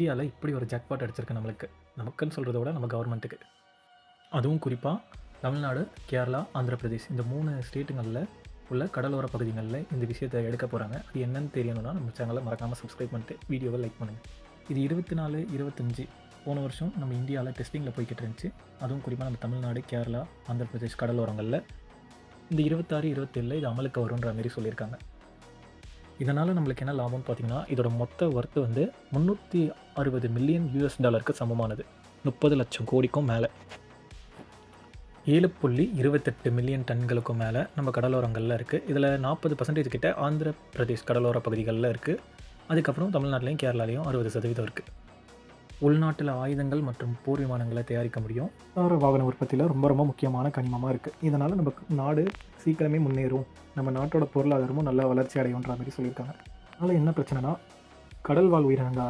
இந்தியாவில் இப்படி ஒரு ஜாக்பாட் அடிச்சிருக்கு நமக்குன்னு சொல்கிறத விட நம்ம கவர்மெண்ட்டுக்கு. அதுவும் குறிப்பாக தமிழ்நாடு, கேரளா, ஆந்திர பிரதேஷ் இந்த 3 ஸ்டேட்டுங்களில் உள்ள கடலோர பகுதிகளில் இந்த விஷயத்தை எடுக்க போகிறாங்க. அது என்னன்னு தெரியணும்னா நம்ம சேனலை மறக்காமல் சப்ஸ்கிரைப் பண்ணிட்டு வீடியோவை லைக் பண்ணுங்கள். இது 24, 25 போன வருஷம் நம்ம இந்தியாவில் டெஸ்டிங்கில் போய்கிட்டு இருந்துச்சு. அதுவும் குறிப்பாக நம்ம தமிழ்நாடு, கேரளா, ஆந்திர பிரதேஷ் கடலோரங்களில் இந்த 26, 27 இது அமலுக்கு வரும்ன்ற மாரி சொல்லியிருக்காங்க. இதனால் நம்மளுக்கு என்ன லாபம்னு பார்த்தீங்கன்னா, இதோட மொத்த ஒர்த்து வந்து $360 மில்லியன் சமமானது. 30 லட்சம் கோடிக்கும் மேலே. 7.28 மில்லியன் டன்களுக்கும் மேலே நம்ம கடலோரங்களில் இருக்குது. இதில் 40% கிட்ட ஆந்திர பிரதேஷ் கடலோர பகுதிகளில் இருக்குது. அதுக்கப்புறம் தமிழ்நாட்டிலையும் கேரளாலையும் 60% இருக்குது. உள்நாட்டில் ஆயுதங்கள் மற்றும் போர் விமானங்களை தயாரிக்க முடியும். மின்சார வாகன உற்பத்தியில் ரொம்ப முக்கியமான கனிமமாக இருக்குது. இதனால் நம்ம நாடு சீக்கிரமே முன்னேறும், நம்ம நாட்டோட பொருளாதாரமும் நல்லா வளர்ச்சி அடையுன்ற மாதிரி சொல்லியிருக்காங்க. அதனால் என்ன பிரச்சனைனா, கடல் வாழ் உயிரினங்கள்